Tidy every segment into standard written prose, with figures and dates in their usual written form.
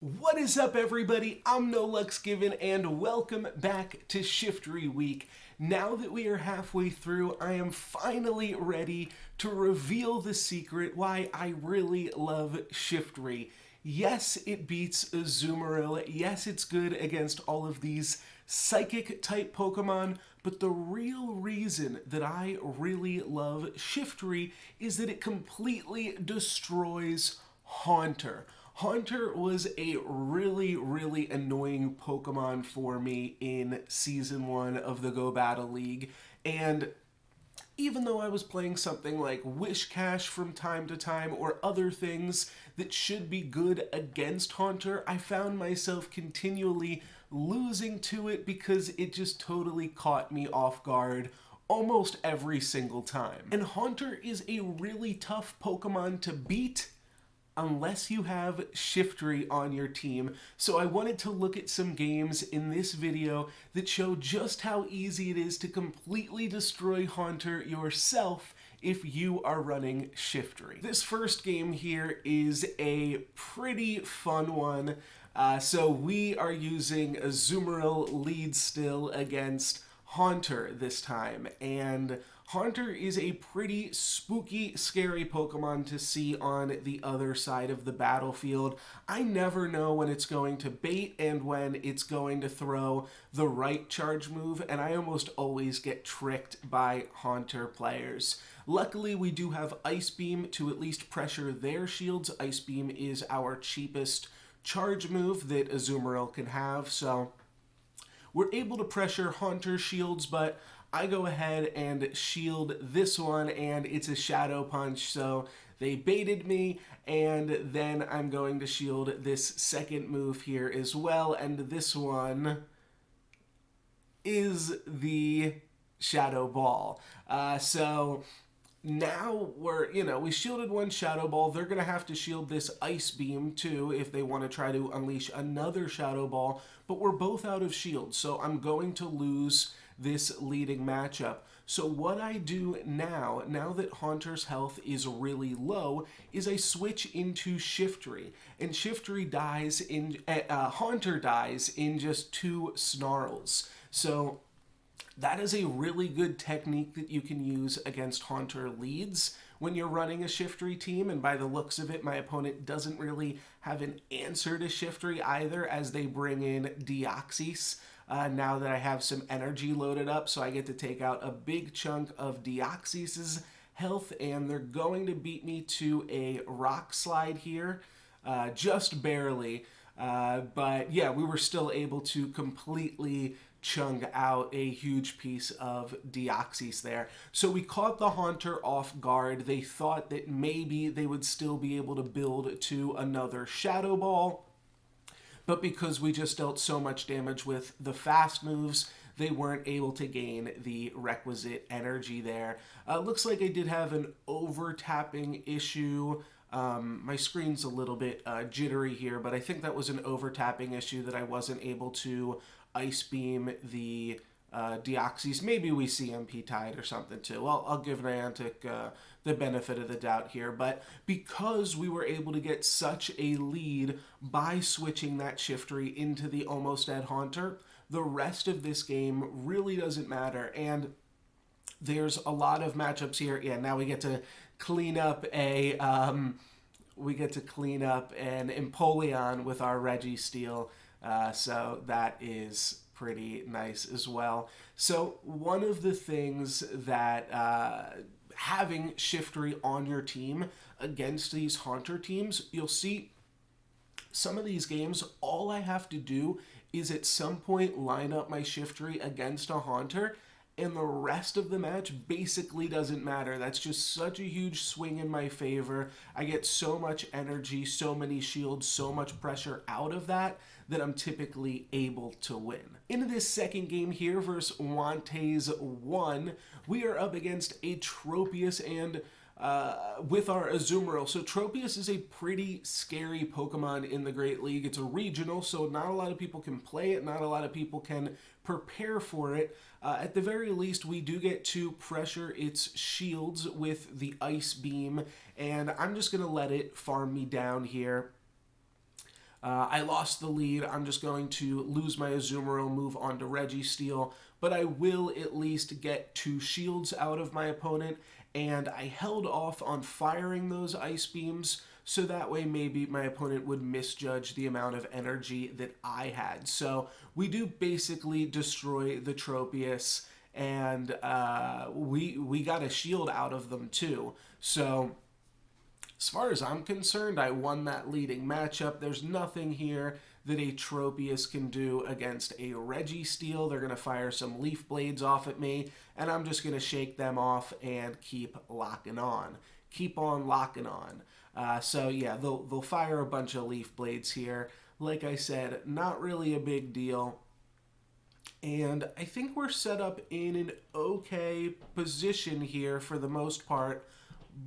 What is up, everybody? I'm NoLucksGiven, and welcome back to Shiftry Week. Now that we are halfway through, I am finally ready to reveal the secret why I really love Shiftry. Yes, it beats Azumaril. Yes, it's good against all of these psychic-type Pokemon, but the real reason that I really love Shiftry is that it completely destroys Haunter. Haunter was a really annoying Pokemon for me in Season 1 of the Go Battle League, and even though I was playing something like Wishcash from time to time or other things that should be good against Haunter, I found myself continually losing to it because it just totally caught me off guard almost every single time. And Haunter is a really tough Pokemon to beat unless you have Shiftry on your team. So I wanted to look at some games in this video that show just how easy it is to completely destroy Haunter yourself if you are running Shiftry. This first game here is a pretty fun one. So we are using Azumaril lead still against Haunter this time, and Haunter is a pretty spooky, scary Pokemon to see on the other side of the battlefield. I never know when it's going to bait and when it's going to throw the right charge move, and I almost always get tricked by Haunter players. Luckily, we do have Ice Beam to at least pressure their shields. Ice Beam is our cheapest charge move that Azumaril can have, so we're able to pressure Haunter shields, but I go ahead and shield this one, and it's a Shadow Punch, so they baited me, and then I'm going to shield this second move here as well, and this one is the Shadow Ball. So now we shielded one Shadow Ball. They're going to have to shield this Ice Beam too if they want to try to unleash another Shadow Ball, but we're both out of shields, so I'm going to lose this leading matchup. So what I do now that Haunter's health is really low, is I switch into Shiftry, and Shiftry dies in, Haunter dies in just 2 Snarls. So that is a really good technique that you can use against Haunter leads when you're running a Shiftry team, and by the looks of it, my opponent doesn't really have an answer to Shiftry either, as they bring in Deoxys now that I have some energy loaded up, so I get to take out a big chunk of Deoxys' health, and they're going to beat me to a Rock Slide here, just barely. But yeah, we were still able to completely chunk out a huge piece of Deoxys there. So we caught the Haunter off guard. They thought that maybe they would still be able to build to another Shadow Ball, but because we just dealt so much damage with the fast moves, they weren't able to gain the requisite energy there. Looks like I did have an over-tapping issue. My screen's a little bit jittery here, but I think that was an over-tapping issue that I wasn't able to Ice Beam the Deoxys. Maybe we CMP tied or something too. Well, I'll give Niantic the benefit of the doubt here, but because we were able to get such a lead by switching that Shiftry into the almost dead Haunter, the rest of this game really doesn't matter, and there's a lot of matchups here. Yeah, now we get to clean up an Empoleon with our Registeel, so that is pretty nice as well. So one of the things that having Shiftry on your team against these Haunter teams, you'll see some of these games, all I have to do is at some point line up my Shiftry against a Haunter, and the rest of the match basically doesn't matter. That's just such a huge swing in my favor. I get so much energy, so many shields, so much pressure out of that I'm typically able to win. In this second game here versus Wantes 1, we are up against a Tropius and with our Azumaril. So Tropius is a pretty scary Pokemon in the Great League. It's a regional, so not a lot of people can play it, not a lot of people can prepare for it. At the very least, we do get to pressure its shields with the Ice Beam, and I'm just going to let it farm me down here. I lost the lead. I'm just going to lose my Azumaril, move on to Registeel, but I will at least get 2 shields out of my opponent, and I held off on firing those ice beams, so that way maybe my opponent would misjudge the amount of energy that I had. So we do basically destroy the Tropius, and we got a shield out of them too. So as far as I'm concerned, I won that leading matchup. There's nothing here that a Tropius can do against a Registeel. They're going to fire some Leaf Blades off at me, and I'm just going to shake them off and keep locking on. Keep on locking on. So yeah, they'll fire a bunch of Leaf Blades here. Like I said, not really a big deal. And I think we're set up in an okay position here for the most part.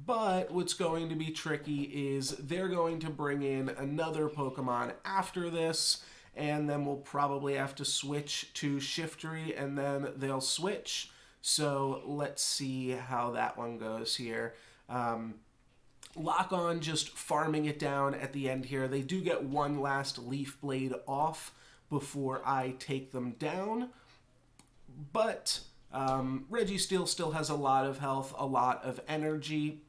But what's going to be tricky is they're going to bring in another Pokemon after this, and then we'll probably have to switch to Shiftry, and then they'll switch. So let's see how that one goes here. Lock on just farming it down at the end here. They do get one last Leaf Blade off before I take them down, but Registeel still has a lot of health, a lot of energy,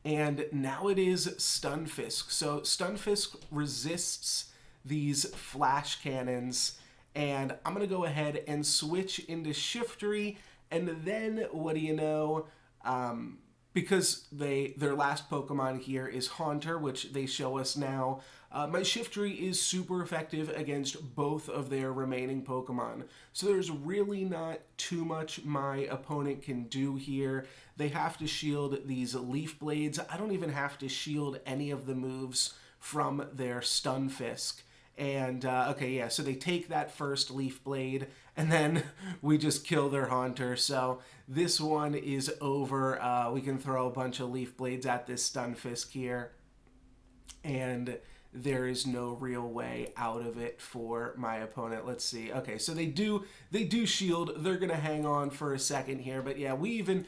and now it is Stunfisk. So Stunfisk resists these flash cannons, and I'm going to go ahead and switch into Shiftry, and then, what do you know, because their last Pokemon here is Haunter, which they show us now, my Shiftry is super effective against both of their remaining Pokemon. So there's really not too much my opponent can do here. They have to shield these Leaf Blades. I don't even have to shield any of the moves from their Stunfisk. And, okay, yeah, so they take that first Leaf Blade, and then we just kill their Haunter. So this one is over. We can throw a bunch of Leaf Blades at this Stunfisk here, and there is no real way out of it for my opponent. Let's see. Okay, so they do shield. They're gonna hang on for a second here, but yeah, we even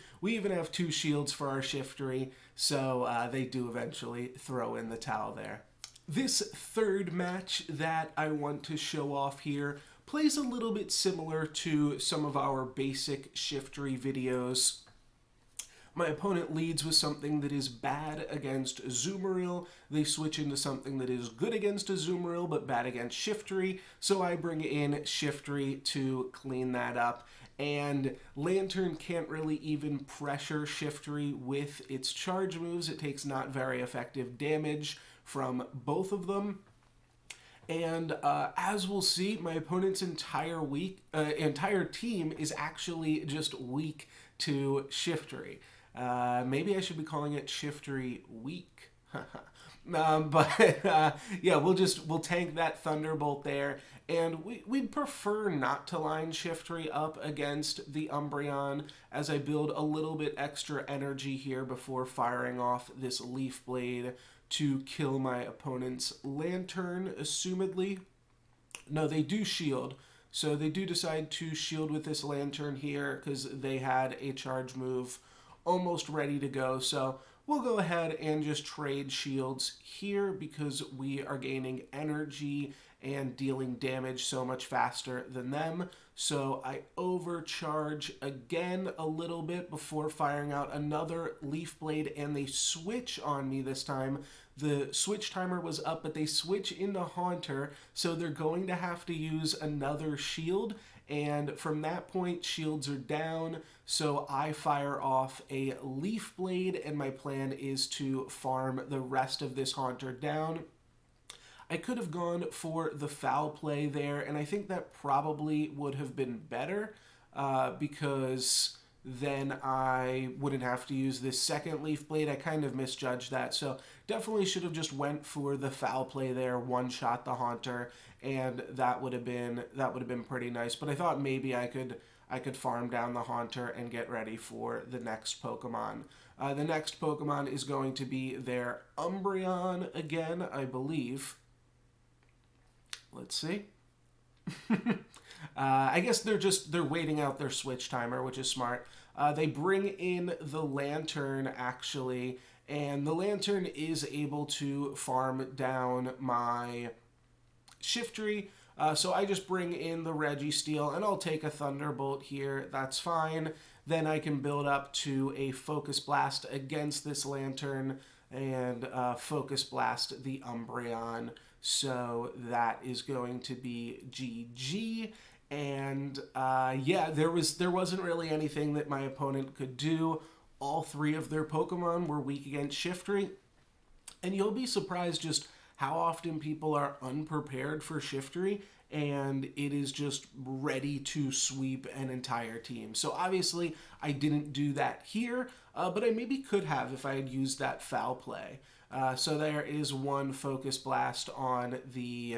have 2 shields for our Shiftry, so they do eventually throw in the towel there. This third match that I want to show off here plays a little bit similar to some of our basic Shiftry videos. My opponent leads with something that is bad against Azumaril. They switch into something that is good against Azumaril, but bad against Shiftry. So I bring in Shiftry to clean that up. And Lantern can't really even pressure Shiftry with its charge moves. It takes not very effective damage from both of them. And as we'll see, my opponent's entire team is actually just weak to Shiftry. Maybe I should be calling it Shiftry weak. But yeah, we'll tank that Thunderbolt there, and we'd prefer not to line Shiftry up against the Umbreon, as I build a little bit extra energy here before firing off this Leaf Blade to kill my opponent's Lantern, assumedly. No, they do shield. So they do decide to shield with this Lantern here because they had a charge move almost ready to go. So we'll go ahead and just trade shields here because we are gaining energy and dealing damage so much faster than them. So I overcharge again a little bit before firing out another Leaf Blade, and they switch on me this time. The switch timer was up, but they switch into Haunter, so they're going to have to use another shield, and from that point, shields are down, so I fire off a Leaf Blade, and my plan is to farm the rest of this Haunter down. I could have gone for the foul play there, and I think that probably would have been better because then I wouldn't have to use this second Leaf Blade. I kind of misjudged that, so definitely should have just went for the foul play there, one-shot the Haunter, and that would have been pretty nice. But I thought maybe I could farm down the Haunter and get ready for the next Pokemon. The next Pokemon is going to be their Umbreon again, I believe. Let's see. I guess they're waiting out their switch timer, which is smart. They bring in the Lantern, actually, and the Lantern is able to farm down my Shiftry. So I just bring in the Registeel, and I'll take a Thunderbolt here. That's fine. Then I can build up to a Focus Blast against this Lantern and Focus Blast the Umbreon. So that is going to be GG. And yeah, there wasn't really anything that my opponent could do. All three of their Pokemon were weak against Shiftry. And you'll be surprised just how often people are unprepared for Shiftry, and it is just ready to sweep an entire team. So obviously, I didn't do that here, but I maybe could have if I had used that foul play. So there is one Focus Blast on the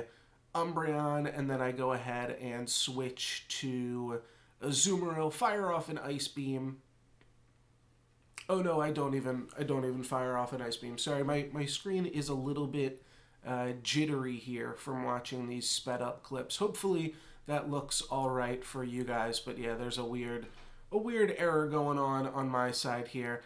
Umbreon, and then I go ahead and switch to Azumaril, fire off an Ice Beam. Oh no, I don't even fire off an Ice Beam. Sorry, my screen is a little bit jittery here from watching these sped up clips. Hopefully that looks all right for you guys, but yeah, there's a weird error going on my side here.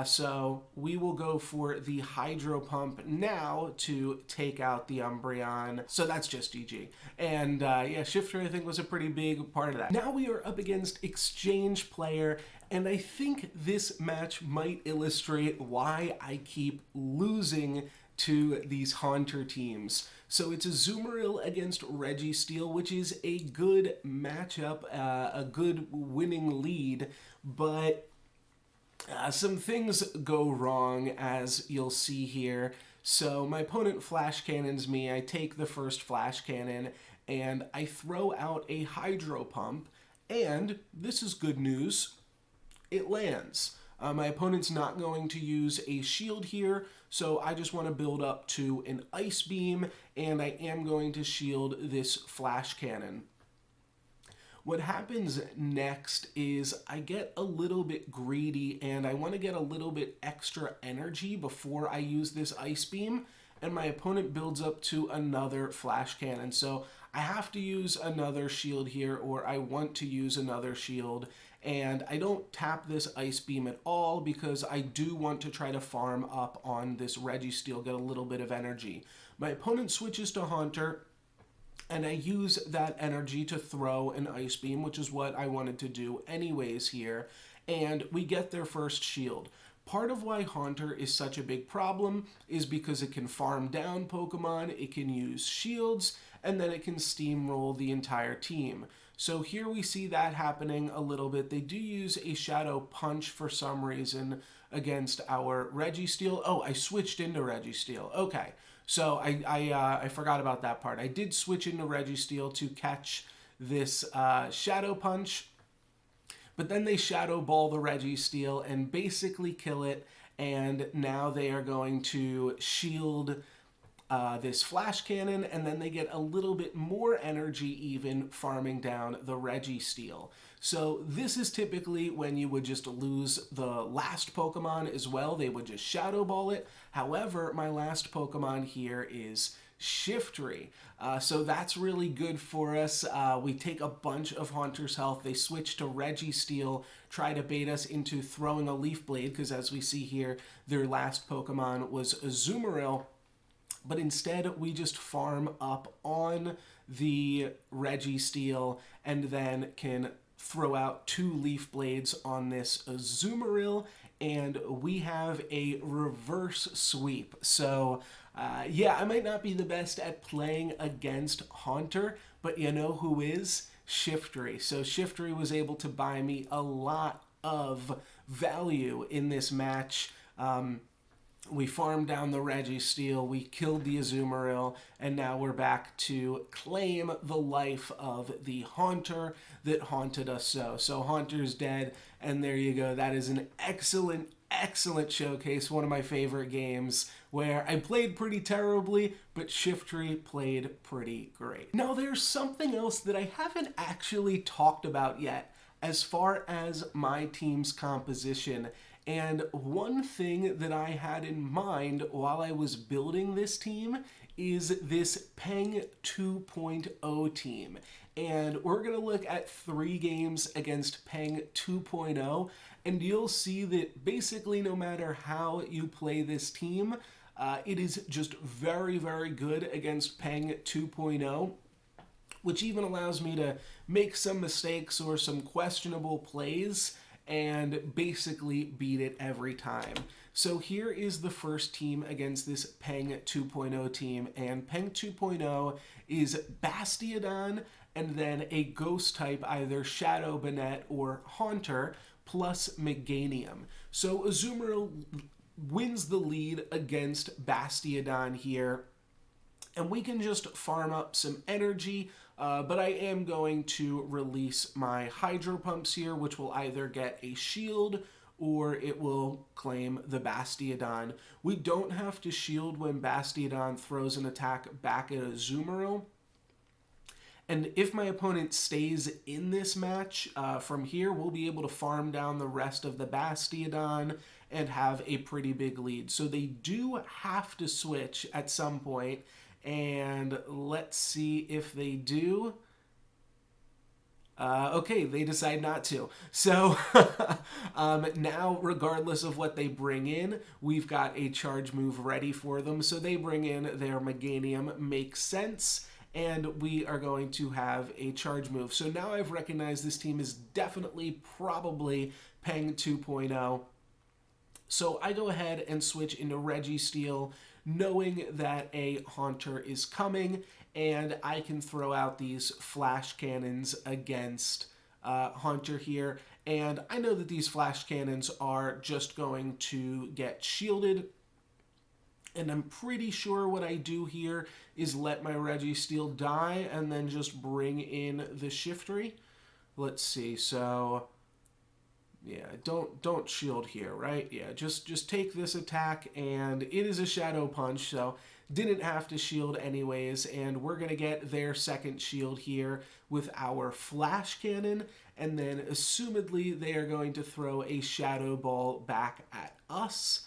So we will go for the Hydro Pump now to take out the Umbreon. So that's just GG. And yeah, Shiftry I think was a pretty big part of that. Now we are up against Exchange Player, and I think this match might illustrate why I keep losing to these Haunter teams. So it's Azumaril against Registeel, which is a good matchup, a good winning lead, but some things go wrong, as you'll see here. So my opponent Flash Cannons me, I take the first Flash Cannon, and I throw out a Hydro Pump, and this is good news, it lands. My opponent's not going to use a shield here, so I just want to build up to an Ice Beam, and I am going to shield this Flash Cannon. What happens next is I get a little bit greedy, and I want to get a little bit extra energy before I use this Ice Beam, and my opponent builds up to another Flash Cannon. So I have to use another shield here, or I want to use another shield, and I don't tap this Ice Beam at all because I do want to try to farm up on this Registeel, get a little bit of energy. My opponent switches to Haunter, and I use that energy to throw an Ice Beam, which is what I wanted to do anyways here, and we get their first shield. Part of why Haunter is such a big problem is because it can farm down Pokemon, it can use shields, and then it can steamroll the entire team. So here we see that happening a little bit. They do use a Shadow Punch for some reason against our Registeel. Oh, I switched into Registeel. Okay, so I forgot about that part. I did switch into Registeel to catch this Shadow Punch, but then they Shadow Ball the Registeel and basically kill it, and now they are going to shield this Flash Cannon, and then they get a little bit more energy even farming down the Registeel. So this is typically when you would just lose the last Pokemon as well. They would just Shadow Ball it. However, my last Pokemon here is Shiftry. So that's really good for us. We take a bunch of Haunter's health. They switch to Registeel, try to bait us into throwing a Leaf Blade, because as we see here, their last Pokemon was Azumaril. But instead, we just farm up on the Registeel and then can throw out 2 Leaf Blades on this Azumaril, and we have a reverse sweep. So, yeah, I might not be the best at playing against Haunter, but you know who is? Shiftry. So Shiftry was able to buy me a lot of value in this match. We farmed down the Registeel, we killed the Azumaril, and now we're back to claim the life of the Haunter that haunted us so. So Haunter's dead, and there you go. That is an excellent, excellent showcase. One of my favorite games where I played pretty terribly, but Shiftry played pretty great. Now there's something else that I haven't actually talked about yet as far as my team's composition. And one thing that I had in mind while I was building this team is this Peng 2.0 team. and we're going to look at 3 games against Peng 2.0, and you'll see that basically no matter how you play this team, it is just very, very good against Peng 2.0, which even allows me to make some mistakes or some questionable plays and basically beat it every time. So here is the first team against this Peng 2.0 team, and Peng 2.0 is Bastiodon and then a ghost type, either Shadow Banette or Haunter, plus Meganium. So Azumaril wins the lead against Bastiodon here, and we can just farm up some energy, but I am going to release my Hydro Pumps here, which will either get a shield or it will claim the Bastiodon. We don't have to shield when Bastiodon throws an attack back at Azumaril. And if my opponent stays in this match, from here, we'll be able to farm down the rest of the Bastiodon and have a pretty big lead. So they do have to switch at some point, and let's see if they do. Okay, they decide not to. So now, regardless of what they bring in, we've got a charge move ready for them. So they bring in their Meganium, makes sense, and we are going to have a charge move. So now I've recognized this team is definitely, probably Peng 2.0. So I go ahead and switch into Registeel, knowing that a Haunter is coming, and I can throw out these flash cannons against Haunter here. And I know that these flash cannons are just going to get shielded, and I'm pretty sure what I do here is let my Registeel die and then just bring in the Shiftry. Let's see, so yeah, don't shield here, right? Yeah, just take this attack, and it is a Shadow Punch, so didn't have to shield anyways, and we're going to get their second shield here with our Flash Cannon, and then assumedly they are going to throw a Shadow Ball back at us.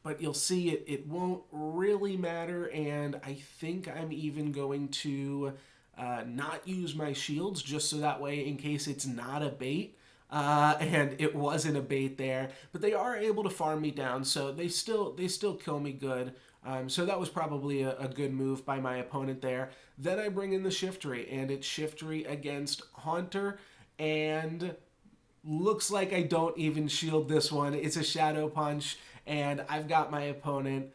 But you'll see it won't really matter, and I think I'm even going to not use my shields, just so that way in case it's not a bait, and it wasn't a bait there, but they are able to farm me down, so they still kill me good. So that was probably a good move by my opponent there. Then I bring in the Shiftry, and it's Shiftry against Haunter, and looks like I don't even shield this one. It's a Shadow Punch, and I've got my opponent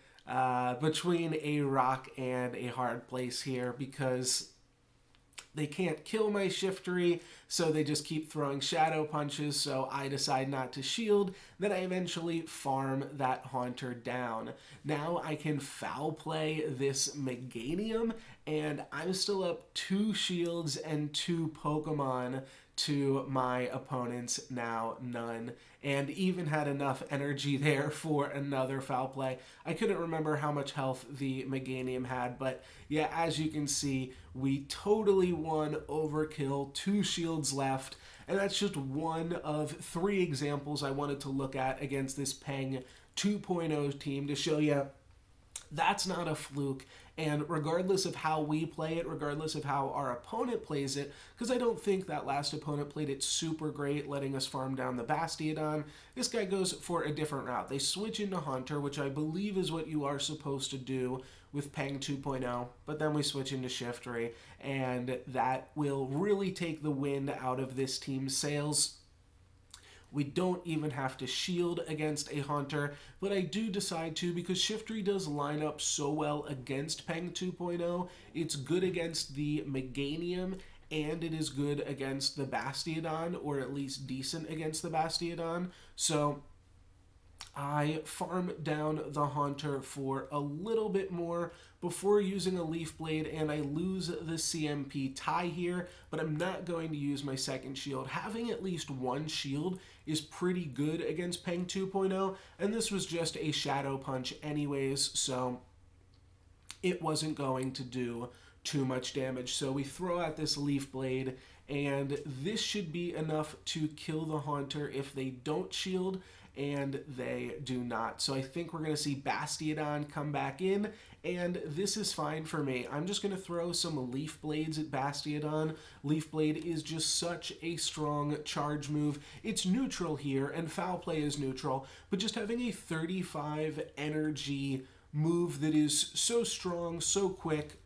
between a rock and a hard place here, because they can't kill my Shiftry, so they just keep throwing Shadow Punches, so I decide not to shield. Then I eventually farm that Haunter down. Now I can foul play this Meganium, and I'm still up 2 shields and 2 Pokemon to my opponent's now none, and even had enough energy there for another foul play. I couldn't remember how much health the Meganium had, but yeah, as you can see, we totally won overkill, 2 shields left, and that's just one of 3 examples I wanted to look at against this Peng 2.0 team to show you that's not a fluke. And regardless of how we play it, regardless of how our opponent plays it, because I don't think that last opponent played it super great, letting us farm down the Bastiodon, this guy goes for a different route. They switch into Haunter, which I believe is what you are supposed to do with Peng 2.0, but then we switch into Shiftry, and that will really take the wind out of this team's sails. We don't even have to shield against a Haunter, but I do decide to because Shiftry does line up so well against Peng 2.0. It's good against the Meganium, and it is good against the Bastiodon, or at least decent against the Bastiodon. So I farm down the Haunter for a little bit more before using a Leaf Blade, and I lose the CMP tie here, but I'm not going to use my second shield. Having at least 1 shield is pretty good against Peng 2.0, and this was just a Shadow Punch anyways, so it wasn't going to do too much damage. So we throw out this Leaf Blade, and this should be enough to kill the Haunter if they don't shield. and they do not. So I think we're going to see Bastiodon come back in, and this is fine for me. I'm just going to throw some Leaf Blades at Bastiodon. Leaf Blade is just such a strong charge move. It's neutral here, and Foul Play is neutral, but just having a 35 energy move that is so strong, so quick,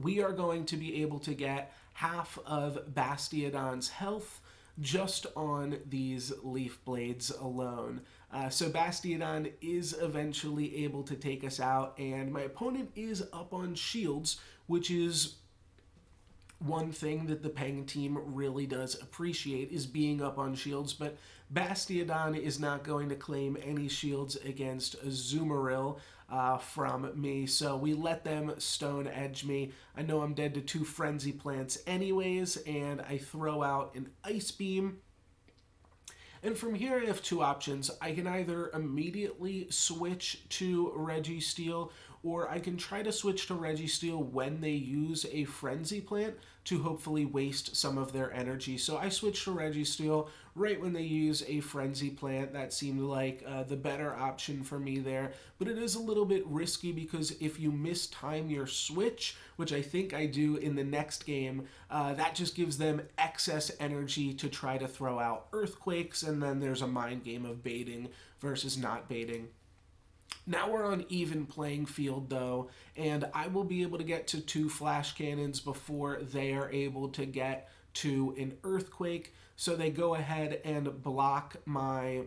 we are going to be able to get half of Bastiodon's health just on these Leaf Blades alone. So Bastiodon is eventually able to take us out, and my opponent is up on shields, which is one thing that the Peng team really does appreciate, is being up on shields, but Bastiodon is not going to claim any shields against Azumaril from me, so we let them Stone Edge me. I know I'm dead to 2 Frenzy Plants anyways, and I throw out an Ice Beam. And from here I have 2 options. I can either immediately switch to Registeel, or I can try to switch to Registeel when they use a Frenzy Plant to hopefully waste some of their energy. So I switched to Registeel right when they use a Frenzy Plant. That seemed like the better option for me there. But it is a little bit risky because if you mistime your switch, which I think I do in the next game, that just gives them excess energy to try to throw out Earthquakes, and then there's a mind game of baiting versus not baiting. Now we're on even playing field though, and I will be able to get to 2 Flash Cannons before they are able to get to an Earthquake. So they go ahead and block my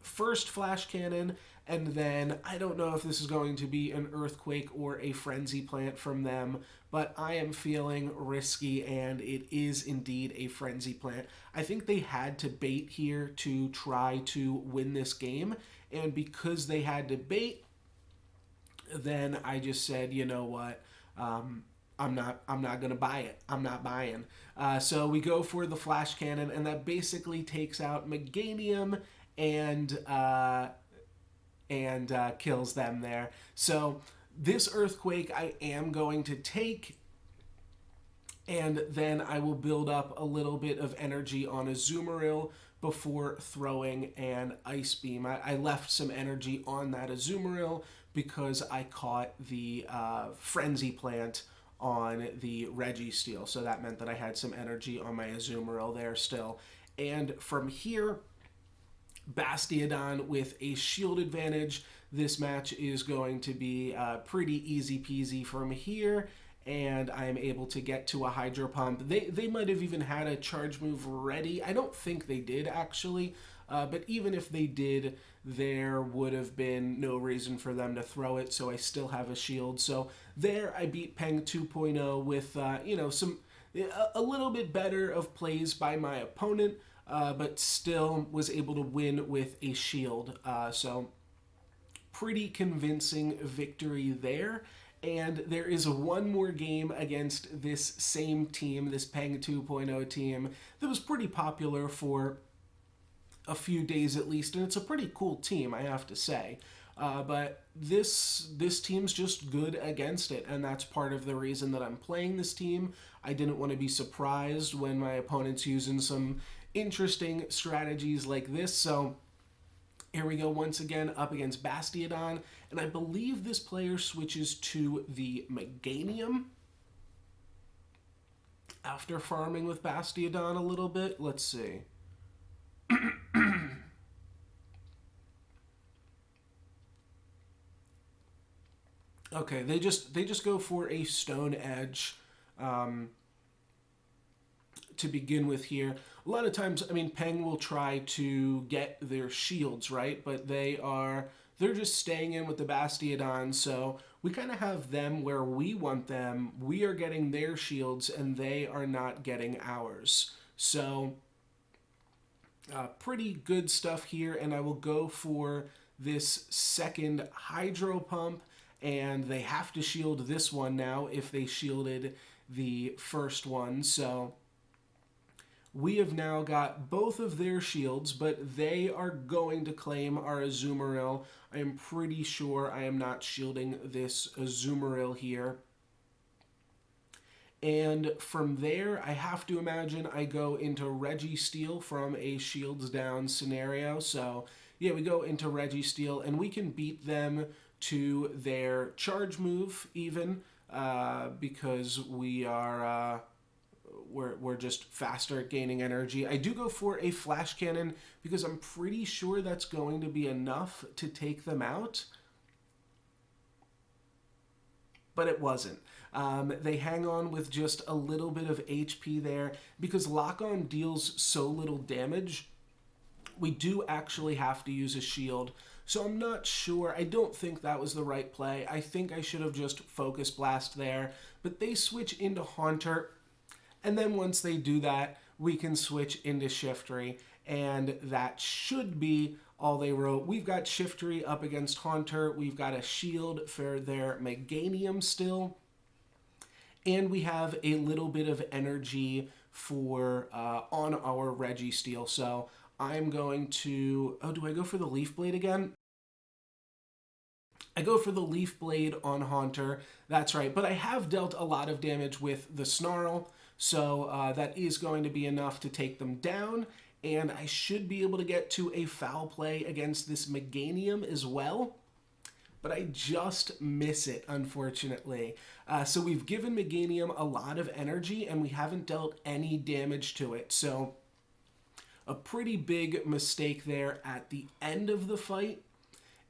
first Flash Cannon, and then I don't know if this is going to be an Earthquake or a Frenzy Plant from them, but I am feeling risky, and it is indeed a Frenzy Plant. I think they had to bait here to try to win this game, and because they had to bait, then I just said, you know what, I'm not gonna buy it. I'm not buying. So we go for the Flash Cannon, and that basically takes out Meganium and kills them there. So this Earthquake I am going to take, and then I will build up a little bit of energy on Azumaril before throwing an Ice Beam. I left some energy on that Azumaril because I caught the Frenzy Plant on the Registeel, so that meant that I had some energy on my Azumaril there still. And from here, Bastiodon with a shield advantage. This match is going to be pretty easy peasy from here, and I'm able to get to a Hydro Pump. They might have even had a charge move ready. I don't think they did, actually, but even if they did, there would have been no reason for them to throw it, so I still have a shield. So there I beat Peng 2.0 with, a little bit better of plays by my opponent, but still was able to win with a shield. So pretty convincing victory there. And there is one more game against this same team, this Peng 2.0 team, that was pretty popular for a few days at least, and it's a pretty cool team, I have to say. But this team's just good against it, and that's part of the reason that I'm playing this team. I didn't want to be surprised when my opponent's using some interesting strategies like this, so here we go once again up against Bastiodon, and I believe this player switches to the Meganium after farming with Bastiodon a little bit. Let's see. Okay, they just go for a Stone Edge to begin with here. A lot of times, I mean, Peng will try to get their shields, right? But they're just staying in with the Bastiodon, so we kind of have them where we want them. We are getting their shields, and they are not getting ours. So pretty good stuff here, and I will go for this second Hydro Pump, and they have to shield this one now if they shielded the first one. So we have now got both of their shields, but they are going to claim our Azumaril. I am pretty sure I am not shielding this Azumaril here. And from there, I have to imagine I go into Registeel from a shields down scenario. So yeah, we go into Registeel and we can beat them to their charge move even because we're just faster at gaining energy. I do go for a flash cannon because I'm pretty sure that's going to be enough to take them out. But it wasn't. They hang on with just a little bit of HP there. Because lock-on deals so little damage, we do actually have to use a shield. So I'm not sure. I don't think that was the right play. I think I should have just Focus Blast there. But they switch into Haunter. And then once they do that, we can switch into Shiftry. And that should be all they wrote. We've got Shiftry up against Haunter. We've got a shield for their Meganium still. And we have a little bit of energy for on our Registeel. So I'm going to... Oh, do I go for the Leaf Blade again? I go for the Leaf Blade on Haunter. That's right. But I have dealt a lot of damage with the Snarl. So that is going to be enough to take them down. And I should be able to get to a foul play against this Meganium as well. But I just miss it, unfortunately. So we've given Meganium a lot of energy, and we haven't dealt any damage to it. So a pretty big mistake there at the end of the fight.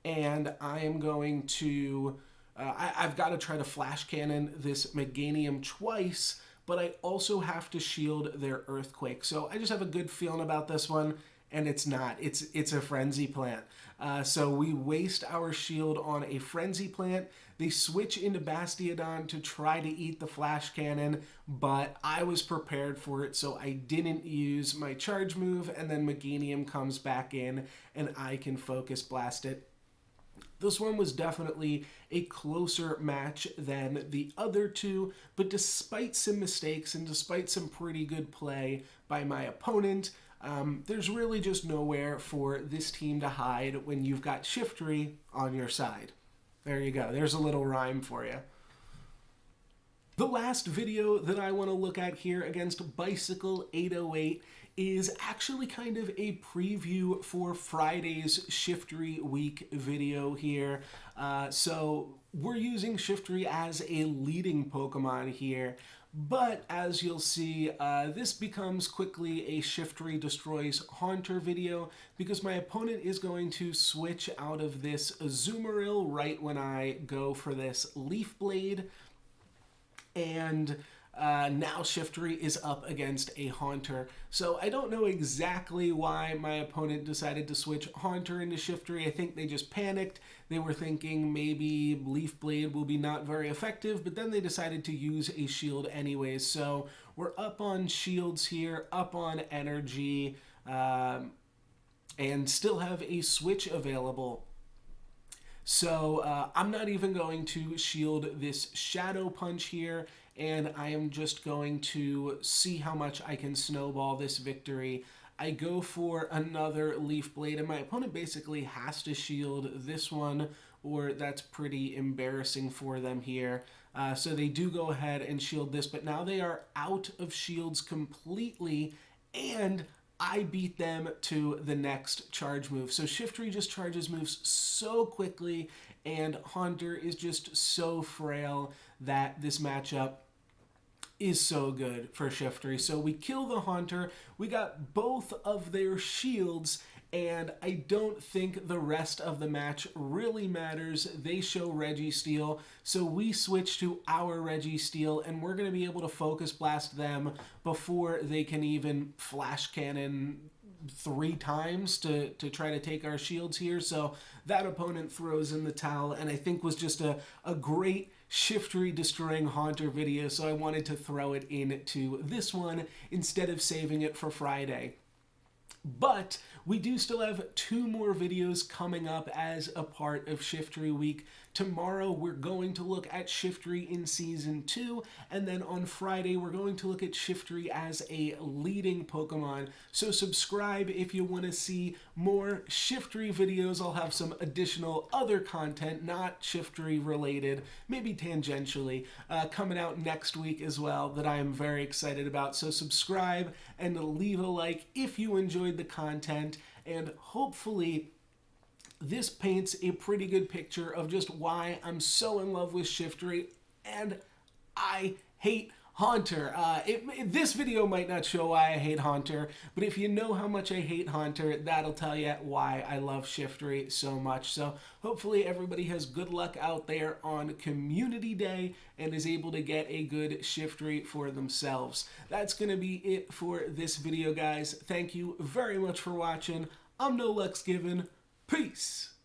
And I am going to... I've got to try to Flash Cannon this Meganium twice, but I also have to shield their Earthquake. So I just have a good feeling about this one, and it's not. It's a Frenzy Plant. So we waste our shield on a Frenzy Plant. They switch into Bastiodon to try to eat the Flash Cannon, but I was prepared for it, so I didn't use my charge move, and then Meganium comes back in, and I can Focus Blast it. This one was definitely a closer match than the other two, but despite some mistakes and despite some pretty good play by my opponent, there's really just nowhere for this team to hide when you've got Shiftry on your side. There you go. There's a little rhyme for you. The last video that I want to look at here against Bicycle 808 is actually kind of a preview for Friday's Shiftry Week video here. So we're using Shiftry as a leading Pokemon here, but as you'll see, this becomes quickly a Shiftry destroys Haunter video because my opponent is going to switch out of this Azumaril right when I go for this Leaf Blade, and now Shiftry is up against a Haunter. So I don't know exactly why my opponent decided to switch Haunter into Shiftry. I think they just panicked. They were thinking maybe Leaf Blade will be not very effective, but then they decided to use a shield anyways. So we're up on shields here, up on energy, and still have a switch available. So I'm not even going to shield this Shadow Punch here, and I am just going to see how much I can snowball this victory. I go for another Leaf Blade, and my opponent basically has to shield this one, or that's pretty embarrassing for them here. So they do go ahead and shield this, but now they are out of shields completely, and I beat them to the next charge move. So Shiftry just charges moves so quickly, and Haunter is just so frail that this matchup is so good for Shiftry. So we kill the Haunter, we got both of their shields, and I don't think the rest of the match really matters. They show Registeel, so we switch to our Registeel, and we're going to be able to Focus Blast them before they can even Flash Cannon 3 times to try to take our shields here. So that opponent throws in the towel, and I think was just a great Shiftry destroying Haunter video, so I wanted to throw it into this one instead of saving it for Friday. But we do still have 2 more videos coming up as a part of Shiftry Week Tomorrow we're going to look at Shiftry in Season 2, and then on Friday we're going to look at Shiftry as a leading Pokemon. So subscribe if you want to see more Shiftry videos. I'll have some additional other content, not Shiftry related, maybe tangentially, coming out next week as well that I am very excited about. So subscribe and leave a like if you enjoyed the content, and hopefully this paints a pretty good picture of just why I'm so in love with Shiftry and I hate Haunter. This video might not show why I hate Haunter, but if you know how much I hate Haunter, that'll tell you why I love Shiftry so much. So hopefully everybody has good luck out there on Community Day and is able to get a good Shiftry for themselves. That's going to be it for this video, guys. Thank you very much for watching. I'm NoLucksGiven. Peace!